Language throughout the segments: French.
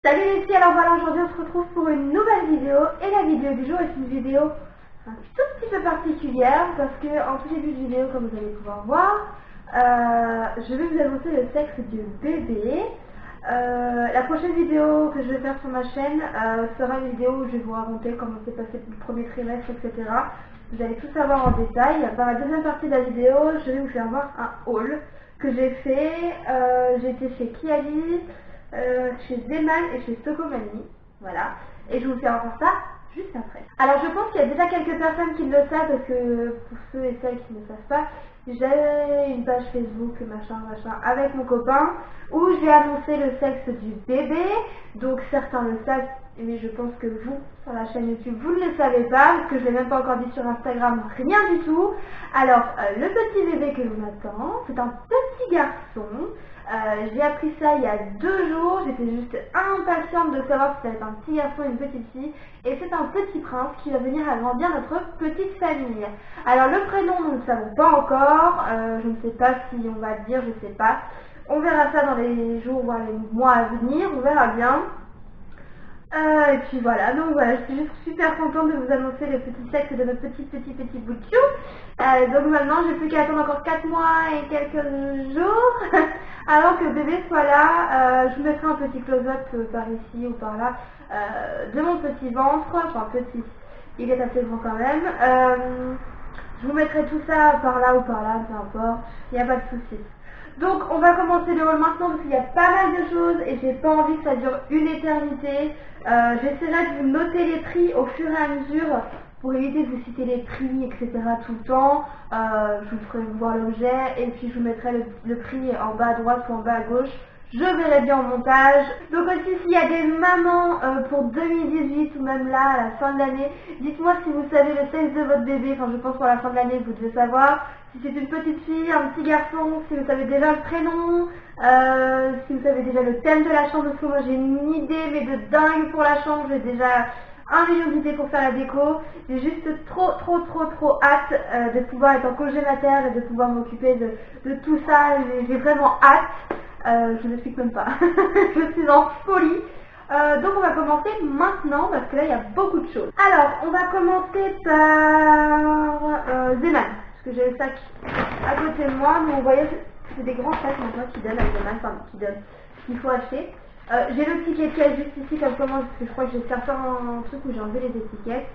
Salut les filles, alors voilà, aujourd'hui on se retrouve pour une nouvelle vidéo et la vidéo du jour est une vidéo un tout petit peu particulière parce que en tout début de vidéo, comme vous allez pouvoir voir, je vais vous annoncer le sexe du bébé. La prochaine vidéo que je vais faire sur ma chaîne sera une vidéo où je vais vous raconter comment s'est passé le premier trimestre, etc. Vous allez tout savoir en détail. Dans la deuxième partie de la vidéo, je vais vous faire voir un haul que j'ai fait. J'ai été chez Kialis, chez Zeman et chez Stocomanie, voilà, et je vous fais encore ça juste après. Alors je pense qu'il y a déjà quelques personnes qui le savent parce que pour ceux et celles qui ne savent pas, j'ai une page Facebook, machin, avec mon copain où j'ai annoncé le sexe du bébé, donc certains le savent, mais je pense que vous, sur la chaîne YouTube, vous ne le savez pas, parce que je ne l'ai même pas encore dit sur Instagram, rien du tout. Alors, le petit bébé que l'on attend, c'est un petit garçon. J'ai appris ça il y a 2 jours, j'étais juste impatiente de savoir si ça allait être un petit garçon ou une petite fille, et c'est un petit prince qui va venir agrandir notre petite famille. Alors le prénom, nous ne le savons pas encore, je ne sais pas si on va le dire, je ne sais pas. On verra ça dans les jours, voire les mois à venir, on verra bien. Et puis voilà, donc voilà, je suis juste super contente de vous annoncer le petit sexe de notre petit bout de chou. Donc maintenant, j'ai plus qu'à attendre encore 4 mois et quelques jours avant que le bébé soit là. Je vous mettrai un petit close-up par ici ou par là de mon petit ventre, enfin petit, il est assez grand quand même. Je vous mettrai tout ça par là ou par là, peu importe, il n'y a pas de souci. Donc on va commencer le haul maintenant parce qu'il y a pas mal de choses et j'ai pas envie que ça dure une éternité. J'essaierai de vous noter les prix au fur et à mesure pour éviter de vous citer les prix, etc. tout le temps. Je vous ferai voir l'objet et puis je vous mettrai le prix en bas à droite ou en bas à gauche. Je verrai bien en montage. Donc aussi s'il y a des mamans pour 2018 ou même là à la fin de l'année, dites-moi si vous savez le sexe de votre bébé. Enfin je pense pour la fin de l'année vous devez savoir. Si c'est une petite fille, un petit garçon, si vous savez déjà le prénom, si vous savez déjà le thème de la chambre, parce que moi j'ai une idée mais de dingue pour la chambre, j'ai déjà 1 million d'idées pour faire la déco. J'ai juste trop hâte de pouvoir être en congé mater et de pouvoir m'occuper de tout ça. J'ai vraiment hâte. Je ne m'explique même pas. Je suis en folie. Donc on va commencer maintenant parce que là il y a beaucoup de choses. Alors on va commencer par Zeman. Parce que j'ai le sac à côté de moi, mais vous voyez, c'est des grands sacs maintenant qui donnent avec Zeman, enfin qui donnent ce qu'il faut acheter. J'ai le ticket de caisse juste ici comme commande parce que je crois que j'ai certains trucs où j'ai enlevé les étiquettes.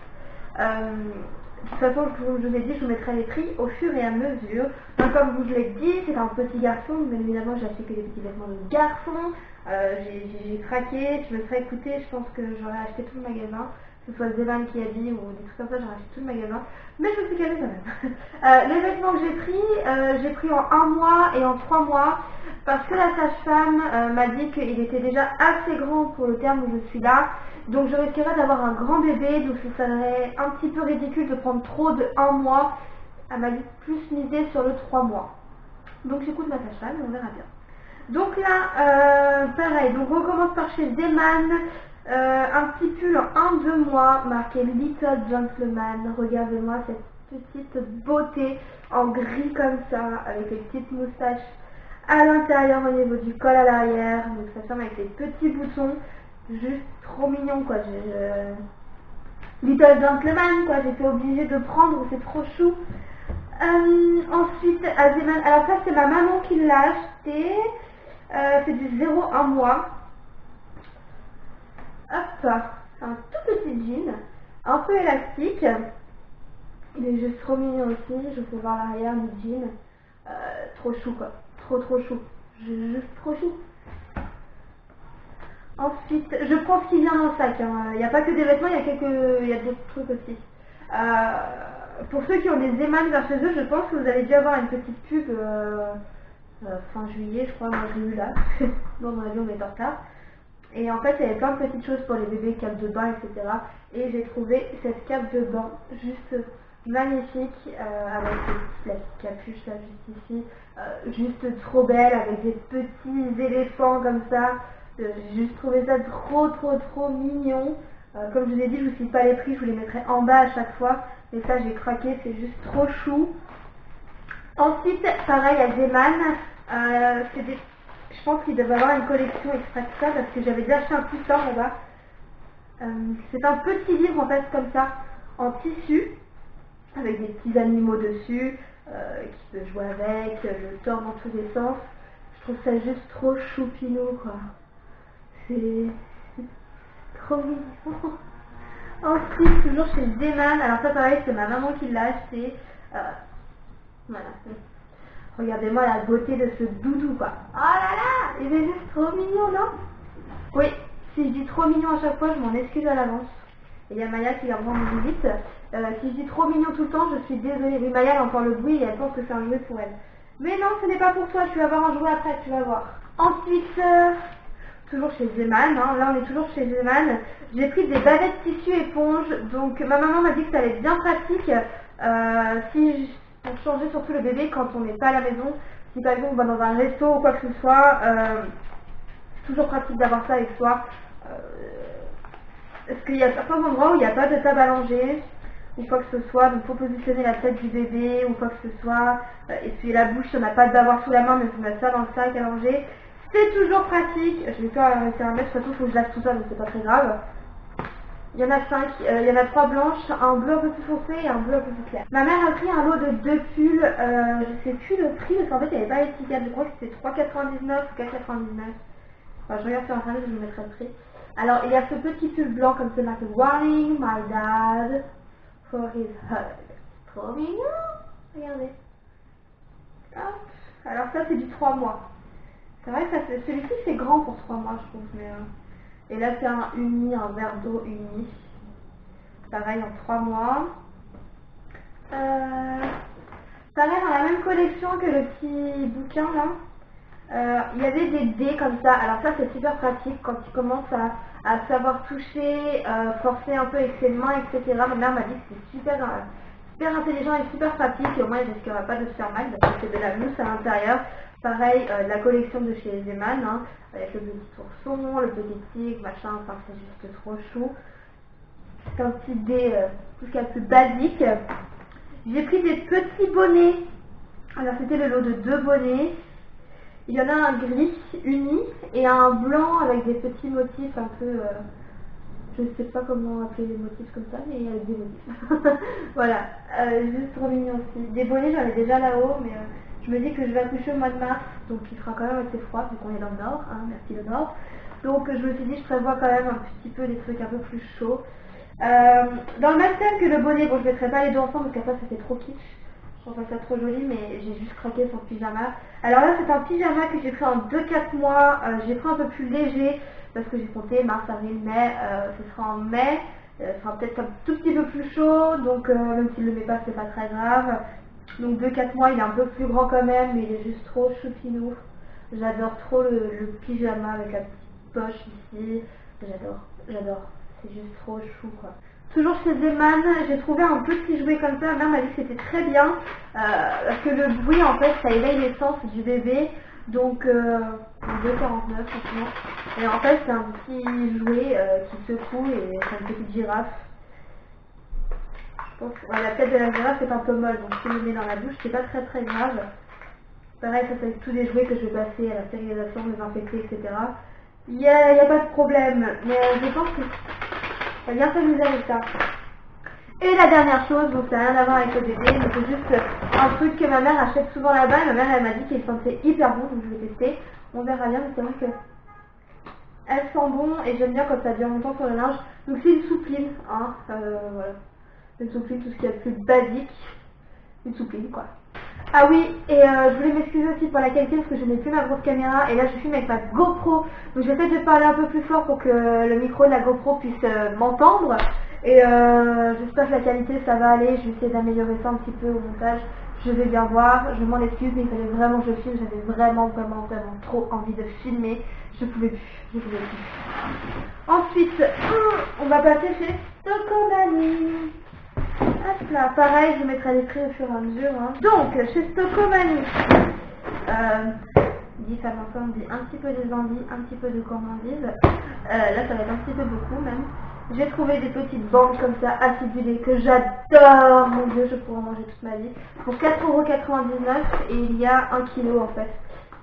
De toute façon, comme je vous ai dit, je vous mettrai les prix au fur et à mesure. Donc, comme je vous l'ai dit, c'est un petit garçon. Bien évidemment, j'ai acheté que des petits vêtements de garçon. J'ai craqué, je me serais écoutée, je pense que j'aurais acheté tout le magasin. Que ce soit Zeman qui habille ou des trucs comme ça, j'aurais acheté tout le magasin. Mais je me suis calmée quand même. Les vêtements que j'ai pris en 1 mois et en 3 mois. Parce que la sage-femme m'a dit qu'il était déjà assez grand pour le terme où je suis là. Donc je risquerais d'avoir un grand bébé, donc ce serait un petit peu ridicule de prendre trop de 1 mois. Elle m'a dit plus miser sur le 3 mois. Donc j'écoute ma sage-femme et on verra bien. Donc là, pareil, donc on commence par chez Zeman. Un petit pull en 1-2 mois, marqué Little Gentleman. Regardez-moi cette petite beauté en gris comme ça, avec les petites moustaches à l'intérieur au niveau du col à l'arrière. Donc ça ferme avec les petits boutons. Juste trop mignon quoi. Little Gentleman quoi, j'étais obligée de prendre, c'est trop chou. Ensuite, Zeman, alors ça c'est ma maman qui l'a acheté. C'est du 0-1 mois. Hop, un tout petit jean, un peu élastique. Il est juste trop mignon aussi, je peux voir l'arrière du jean. Trop chou quoi, trop chou. Juste trop chou. Ensuite, je prends ce qui vient dans le sac. Il n'y a pas que des vêtements, il y a d'autres trucs aussi. Pour ceux qui ont des Zeman vers chez eux, je pense que vous avez dû avoir une petite pub fin juillet, je crois, moi j'ai eu là. Dans mon avion, on est en retard. Et en fait, il y avait plein de petites choses pour les bébés, cape de bain, etc. Et j'ai trouvé cette cape de bain juste magnifique, avec la petite capuche là, juste ici. Juste trop belle, avec des petits éléphants comme ça. J'ai juste trouvé ça trop mignon. Comme je vous ai dit, je vous cite pas les prix, je vous les mettrai en bas à chaque fois. Mais ça, j'ai craqué, c'est juste trop chou. Ensuite, pareil à Zeman, c'est des Je pense qu'ils doivent avoir une collection exprès de ça parce que j'avais déjà acheté un putain là-bas. C'est un petit livre en fait comme ça, en tissu, avec des petits animaux dessus, qui peut jouer avec, le tord dans tous les sens. Je trouve ça juste trop choupinou quoi. C'est trop mignon. Ensuite, toujours chez Zeman, alors ça pareil, c'est ma maman qui l'a acheté. Voilà. Regardez-moi la beauté de ce doudou quoi. Oh là là, il est juste trop mignon, non? Oui, si je dis trop mignon à chaque fois, je m'en excuse à l'avance. Et il y a Maya qui vient me rendre visite. Si je dis trop mignon tout le temps, je suis désolée. Oui, Maya elle entend le bruit et elle pense que c'est un jouet pour elle. Mais non, ce n'est pas pour toi, tu vas avoir un jouet après, tu vas voir. Ensuite, toujours chez Zeman, hein. Là on est toujours chez Zeman. J'ai pris des bavettes tissu éponge, donc ma maman m'a dit que ça allait être bien pratique pour changer surtout le bébé quand on n'est pas à la maison. Si par exemple on va dans un resto ou quoi que ce soit, c'est toujours pratique d'avoir ça avec soi. Parce qu'il y a certains endroits où il n'y a pas de table à langer ou quoi que ce soit, donc pour positionner la tête du bébé ou quoi que ce soit, essuyer la bouche, si on n'a pas de bavoir sous la main, mais il faut mettre ça dans le sac à langer. C'est toujours pratique. Je vais pas réussir à mettre, de toute façon il faut que je lave tout ça, donc c'est pas très grave. Il y en a 5, il y en a 3 blanches, un bleu un peu plus foncé et un bleu un peu plus clair. Ma mère a pris un lot de 2 pulls, je sais plus le prix parce qu'en fait il n'y avait pas l'étiquette, je crois que c'était 3,99 ou 4,99. Enfin, je regarde sur internet, je vous mettrai le prix. Alors il y a ce petit pull blanc comme c'est marqué Warning my dad for his hug. Trop mignon. Regardez. Hop. Alors ça c'est du 3 mois. C'est vrai que celui-ci c'est grand pour 3 mois je trouve. Mais, et là c'est un uni, un verre d'eau uni. Pareil en 3 mois. Pareil dans la même collection que le petit bouquin là. Il y avait des dés comme ça, alors ça c'est super pratique quand tu commences à savoir toucher, forcer un peu avec ses mains, etc. Ma mère m'a dit que c'était super intelligent et super pratique et au moins il ne risquera pas de se faire mal parce que c'est de la mousse à l'intérieur. Pareil, la collection de chez Zeman, hein, avec le petit ourson, le petit tigre, machin, enfin c'est juste trop chou. C'est un petit dé tout ce qu'il y a de plus basique. J'ai pris des petits bonnets, alors c'était le lot de 2 bonnets. Il y en a un gris uni et un blanc avec des petits motifs un peu, je ne sais pas comment appeler les motifs comme ça, mais avec des motifs. Voilà, juste trop mignon aussi. Des bonnets j'en ai déjà là-haut, mais je me dis que je vais accoucher au mois de mars, donc il fera quand même assez froid vu qu'on est dans le nord, hein, merci le nord. Donc je me suis dit je prévois quand même un petit peu des trucs un peu plus chauds. Dans le même thème que le bonnet, bon je ne mettrai pas les deux ensemble parce qu'après ça fait trop kitsch. Je trouve ça trop joli, mais j'ai juste craqué son pyjama. Alors là, c'est un pyjama que j'ai pris en 2-4 mois. J'ai pris un peu plus léger parce que j'ai compté mars, avril, mai. Ce sera en mai. Ce sera peut-être un tout petit peu plus chaud. Donc, même s'il ne le met pas, c'est pas très grave. Donc, 2-4 mois, il est un peu plus grand quand même, mais il est juste trop choupinou. J'adore trop le pyjama avec la petite poche ici. J'adore. C'est juste trop chou, quoi. Toujours chez Zeman, j'ai trouvé un petit jouet comme ça. Ma mère m'a dit que c'était très bien parce que le bruit en fait ça éveille les sens du bébé. Donc 2,49 franchement. Et en fait c'est un petit jouet qui secoue et c'est une petite girafe. Je pense que la tête de la girafe est un peu molle donc si je le mets dans la bouche c'est pas très grave. Pareil ça c'est tous les jouets que je vais passer à la stérilisation, désinfecter, etc. Il y a pas de problème. Mais je pense que ça va bien s'amuser avec ça. Et la dernière chose, donc ça n'a rien à voir avec le bébé, mais c'est juste un truc que ma mère achète souvent là-bas. Et ma mère elle m'a dit qu'il sentait hyper bon, donc je vais tester. On verra bien, mais c'est vrai que elle sent bon et j'aime bien quand ça dure longtemps sur le linge. Donc c'est une soupline, hein, voilà. Une soupline, tout ce qu'il y a de plus basique. Une soupline quoi. Ah oui, et je voulais m'excuser aussi pour la qualité parce que je n'ai plus ma grosse caméra et là je filme avec ma GoPro. Donc j'essaie de parler un peu plus fort pour que le micro de la GoPro puisse m'entendre. Et j'espère que la qualité ça va aller, je vais essayer d'améliorer ça un petit peu au montage. Je vais bien voir, je m'en excuse mais il fallait vraiment que je filme, j'avais vraiment trop envie de filmer. Je pouvais plus. Ensuite, on va passer chez Stockomanie. Hop là, pareil, je vous mettrai les prix au fur et à mesure. Hein. Donc, chez Stockomanie, dit femme ensemble, dit un petit peu des envies, un petit peu de gourmandise. Là, ça va être un petit peu beaucoup même. J'ai trouvé des petites bandes comme ça, acidulées, que j'adore. Mon Dieu, je pourrais en manger toute ma vie. Pour 4,99 € et il y a 1 kg en fait.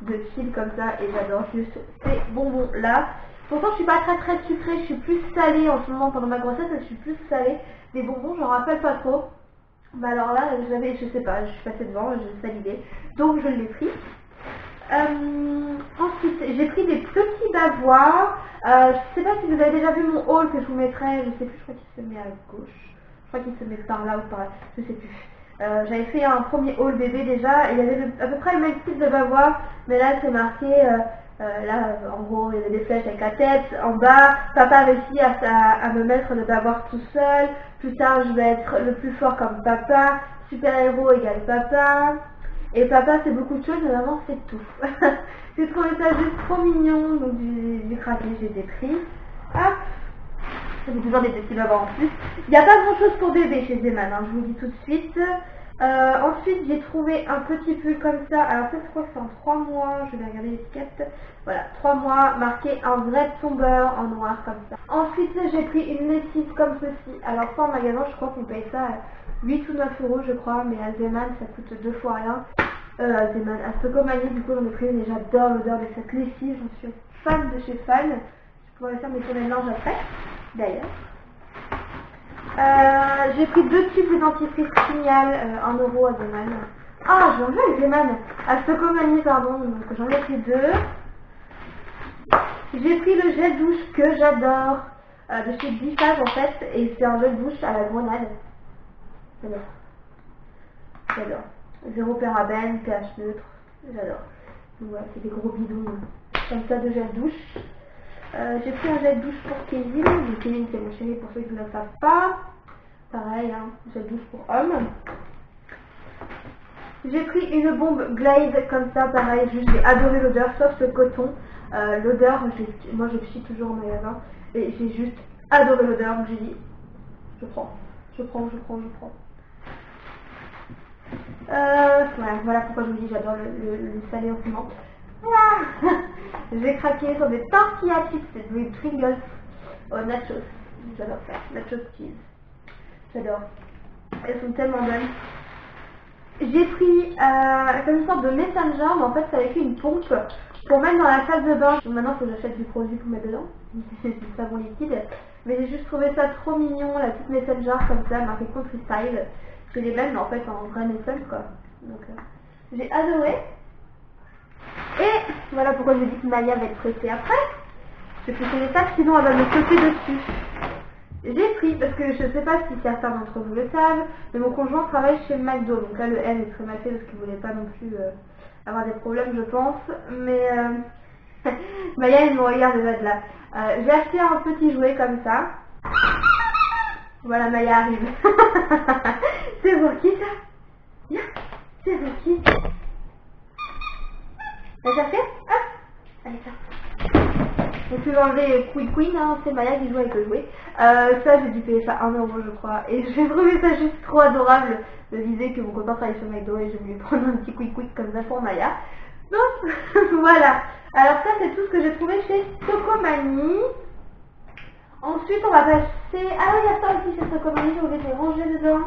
de chill comme ça et j'adore juste ces bonbons là. Pourtant je suis pas très sucrée, je suis plus salée en ce moment pendant ma grossesse, je suis plus salée. Des bonbons j'en rappelle pas trop. Bah alors là je sais pas, je suis passée devant, j'ai salivé, donc je l'ai pris. Ensuite j'ai pris des petits bavoirs. Je sais pas si vous avez déjà vu mon haul que je vous mettrai, je sais plus, je crois qu'il se met à gauche. Je crois qu'il se met par là ou par là, je sais plus. J'avais fait un premier haul bébé déjà, et il y avait à peu près le même type de bavoir, mais là c'est marqué, là en gros il y avait des flèches avec la tête, en bas, papa a réussi à me mettre le bavoir tout seul, plus tard je vais être le plus fort comme papa, super héros égale papa, et papa c'est beaucoup de choses, mais maman c'est tout. J'ai trouvé ça juste trop mignon, donc j'ai craqué, j'ai été pris. Hop. J'ai toujours des petits bavars en plus. Il n'y a pas grand chose pour bébé chez Zeman, hein, je vous le dis tout de suite. Ensuite, j'ai trouvé un petit pull comme ça. Alors, ça, je crois que c'est en 3 mois. Je vais regarder l'étiquette. Voilà, 3 mois, marqué un vrai tomber en noir comme ça. Ensuite, j'ai pris une lessive comme ceci. Alors, ça en magasin, je crois qu'on paye ça à 8 ou 9 euros, je crois. Mais à Zeman, ça coûte 2 fois rien. À Zeman, à Stocomanie, du coup, j'en ai pris une et j'adore l'odeur de cette lessive. J'en suis fan de chez fan. Je pourrais faire mes tournées de linge après. D'ailleurs. J'ai pris 2 tubes de dentifrice Signal, 1 euro à Zeman. Ah, j'en veux à Zeman, à Stocomanie, pardon, donc j'en ai pris 2. J'ai pris le gel douche que j'adore, de chez Bifage en fait, et c'est un gel douche à la grenade. J'adore. J'adore. 0 parabène, pH neutre, j'adore. Donc voilà, c'est des gros bidons comme ça de gel douche. J'ai pris un gel douche pour Kevin, donc Kevin c'est mon chéri pour ceux qui ne le savent pas. Pareil, hein, gel douche pour homme. J'ai pris une bombe Glade comme ça, pareil, juste j'ai adoré l'odeur, sauf ce coton. L'odeur, moi je chie toujours au magasin, et j'ai juste adoré l'odeur, donc j'ai dit, je prends. Voilà pourquoi je vous dis j'adore le salé en fumant. Voilà. J'ai craqué sur des tortillas chips, des Pringles aux nachos. J'adore ça, nachos cheese. J'adore. Elles sont tellement bonnes. J'ai pris comme une sorte de messenger, mais en fait c'est avec une pompe pour mettre dans la salle de bain. Donc maintenant il faut que j'achète du produit pour mettre dedans, du savon liquide. Mais j'ai juste trouvé ça trop mignon, la petite messenger comme ça, marquée Country Style. C'est les mêmes mais en fait en vrai messenger quoi. Donc j'ai adoré. Et voilà pourquoi je dis que Maya va être pressée après. Je vais préférer ça, sinon elle va me sauter dessus. J'ai pris, parce que je ne sais pas si certains d'entre vous le savent, mais mon conjoint travaille chez McDo. Donc là le M est très mal fait parce qu'il ne voulait pas non plus avoir des problèmes je pense. Mais Maya elle me regarde déjà de là. J'ai acheté un petit jouet comme ça. Voilà, Maya arrive. C'est pour qui ça? Viens, c'est pour qui? T'as cherché? Hop. Allez, ça. Donc je vais enlever Queen, hein, c'est Maya qui joue avec le jouet. Ça j'ai dû payer ça 1 euro je crois. Et j'ai trouvé ça juste trop adorable de viser que mon copain travaille sur McDo et je vais lui prendre un petit quick comme ça pour Maya. Donc voilà. Alors ça c'est tout ce que j'ai trouvé chez Stocomanie. Ensuite on va passer... Ah oui, il y a ça aussi chez Stocomanie, j'ai oublié de les ranger dedans.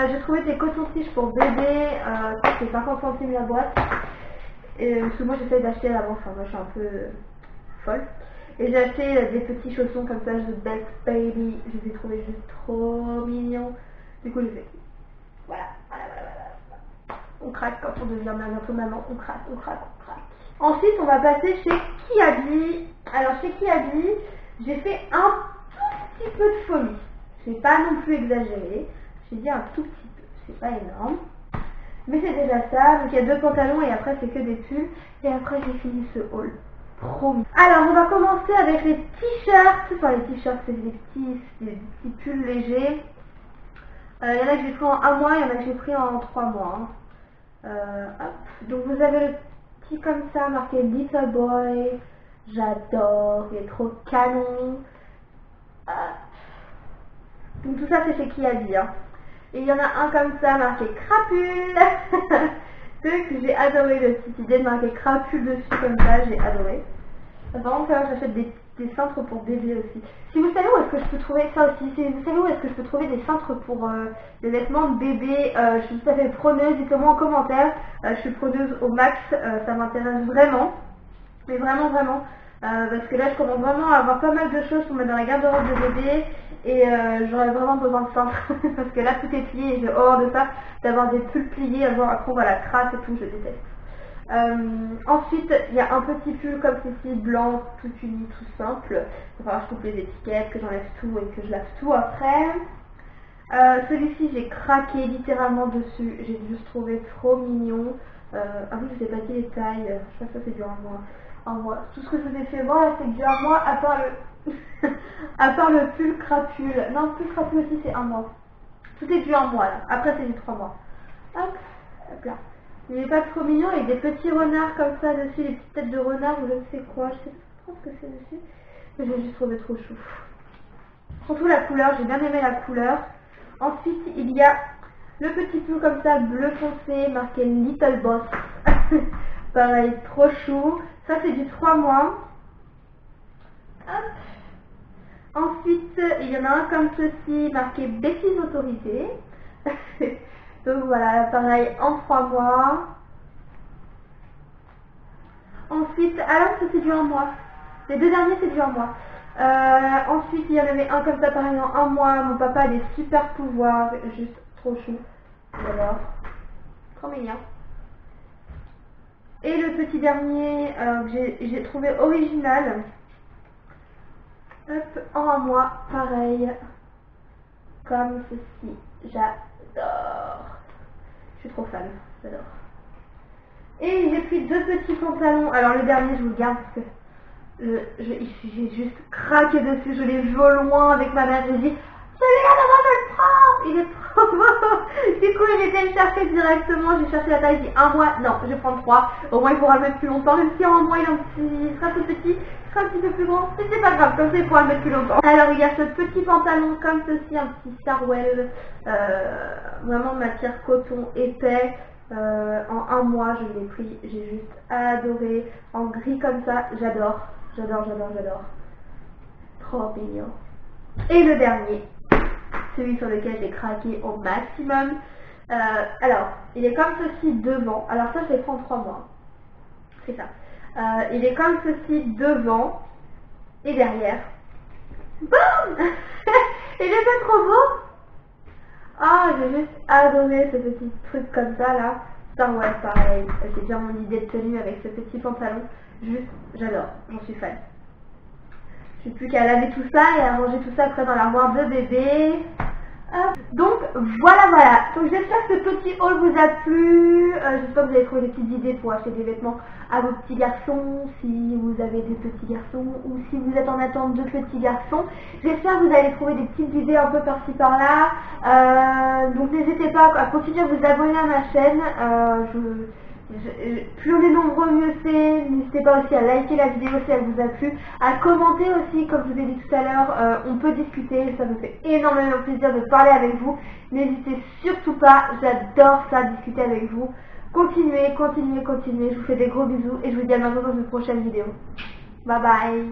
J'ai trouvé des cotons-tiges pour bébé, ça c'est 50 centimes la boîte. Et, parce que moi j'essaye d'acheter à l'avance, enfin moi je suis un peu folle. Et j'ai acheté des petits chaussons comme ça, The Best Baby, je les ai trouvés juste trop mignons. Du coup j'ai fait, voilà. On craque quand on devient bientôt maman, on craque. Ensuite on va passer chez Kiabi. Alors chez Kiabi, j'ai fait un tout petit peu de folie. Je n'ai pas non plus exagéré, j'ai dit un tout petit peu, c'est pas énorme. Mais c'est déjà ça, donc il y a 2 pantalons et après c'est que des pulls. Et après j'ai fini ce haul. Trop bien. Alors on va commencer avec les t-shirts. Enfin les t-shirts c'est des petits pulls légers. Il y en a que j'ai pris en 1 mois, il y en a que j'ai pris en 3 mois. Hop. Donc vous avez le petit comme ça marqué Little Boy. J'adore, il est trop canon. Donc tout ça c'est chez Kiabi. Hein. Et il y en a un comme ça marqué crapule. Que j'ai adoré, le petite idée de marquer crapule dessus comme ça, j'ai adoré. Par contre, j'achète des des cintres pour bébé aussi. Si vous savez où est-ce que je peux trouver ça aussi, si vous savez où est-ce que je peux trouver des cintres pour des vêtements de bébé, je suis tout à fait preneuse, dites-le-moi en commentaire. Je suis preneuse au max, ça m'intéresse vraiment, mais vraiment vraiment. Parce que là je commence vraiment à avoir pas mal de choses pour mettre dans la garde-robe de bébé et j'aurais vraiment besoin de cintres parce que là tout est plié et j'ai horreur de ça, d'avoir des pulls pliés, avoir après voilà crasse et tout, je déteste. Ensuite, il y a un petit pull comme ceci, blanc, tout uni, tout simple. Il va falloir que je coupe les étiquettes, que j'enlève tout et que je lave tout après. Celui-ci, j'ai craqué littéralement dessus. J'ai juste trouvé trop mignon. Ah oui, je sais pas qui les tailles. Je crois que ça c'est du un mois. Un mois. Tout ce que je vous ai fait voir là, c'est du un mois à part le à part le pull crapule. Non, le pull crapule aussi c'est un mois. Tout est du un mois là. Après c'est du 3 mois. Hop, hop là. Il n'est pas trop mignon avec des petits renards comme ça dessus, des petites têtes de renard ou je ne sais quoi, je sais pas trop ce que c'est dessus, mais j'ai juste trouvé trop chou. Surtout la couleur, j'ai bien aimé la couleur. Ensuite il y a le petit pull comme ça, bleu foncé, marqué Little Boss. Pareil, trop chou. Ça c'est du 3 mois. Hop. Ensuite il y en a un comme ceci, marqué Betty's Autorité. Donc voilà, pareil, en 3 mois. Ensuite, alors ça c'est du 1 mois. Les deux derniers c'est du 1 mois. Ensuite, il y en avait un comme ça, pareil, en 1 mois. Mon papa a des super pouvoirs, juste trop chou. J'adore. Trop mignon. Et le petit dernier que j'ai trouvé original. Hop, en 1 mois, pareil. Comme ceci. J'adore. Je suis trop fan, j'adore. Et j'ai pris deux petits pantalons. Alors le dernier je vous le garde parce que j'ai juste craqué dessus. Je l'ai vu au loin avec ma mère. J'ai dit celui-là maman je le prends. Il est trop beau. Du coup j'ai été le chercher directement. J'ai cherché la taille, j'ai dit 1 mois. Non, je vais prendre 3. Au moins il pourra le mettre plus longtemps. Même si en 1 mois il sera tout petit, il sera un petit peu plus grand. Mais c'est pas grave, comme ça il pourra le mettre plus longtemps. Alors il y a ce petit pantalon comme ceci, un petit Sarwell. Vraiment matière coton épais. En 1 mois je l'ai pris, j'ai juste adoré, en gris comme ça, j'adore, j'adore, j'adore, j'adore, trop mignon. Et le dernier, celui sur lequel j'ai craqué au maximum, alors il est comme ceci devant, alors ça je l'ai pris en 3 mois, c'est ça, il est comme ceci devant et derrière, boum. Il est pas trop beau. Ah, j'ai juste adoré ce petit truc comme ça là. Star Wars pareil, j'ai bien mon idée de tenue avec ce petit pantalon. Juste, j'adore, j'en suis fan. J'ai plus qu'à laver tout ça et à ranger tout ça après dans l'armoire de bébé. Hop. Donc voilà. Donc j'espère que ce petit haul vous a plu. J'espère que vous avez trouvé des petites idées pour acheter des vêtements à vos petits garçons, si vous avez des petits garçons ou si vous êtes en attente de petits garçons. J'espère que vous allez trouver des petites idées un peu par-ci par-là. Donc n'hésitez pas à continuer à vous abonner à ma chaîne. Plus on est nombreux, mieux c'est. N'hésitez pas aussi à liker la vidéo si elle vous a plu, à commenter aussi, comme je vous ai dit tout à l'heure, on peut discuter, ça me fait énormément plaisir de parler avec vous. N'hésitez surtout pas, j'adore ça, discuter avec vous. Continuez, je vous fais des gros bisous et je vous dis à bientôt dans une prochaine vidéo. Bye bye.